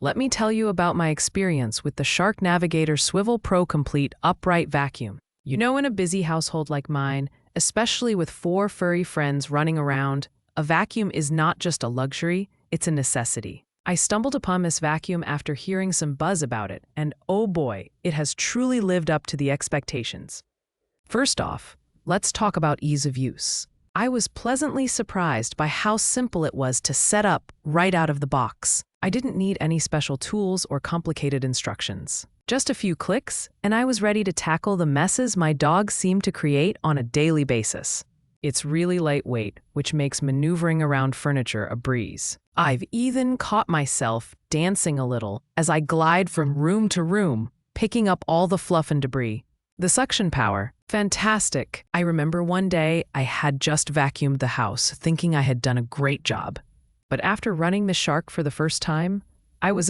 Let me tell you about my experience with the Shark Navigator Swivel Pro Complete Upright Vacuum. In a busy household like mine, especially with 4 furry friends running around, a vacuum is not just a luxury, it's a necessity. I stumbled upon this vacuum after hearing some buzz about it, and oh boy, it has truly lived up to the expectations. First off, let's talk about ease of use. I was pleasantly surprised by how simple it was to set up right out of the box. I didn't need any special tools or complicated instructions. Just a few clicks, and I was ready to tackle the messes my dogs seem to create on a daily basis. It's really lightweight, which makes maneuvering around furniture a breeze. I've even caught myself dancing a little as I glide from room to room, picking up all the fluff and debris. The suction power, fantastic. I remember one day I had just vacuumed the house, thinking I had done a great job. But after running the Shark for the first time, I was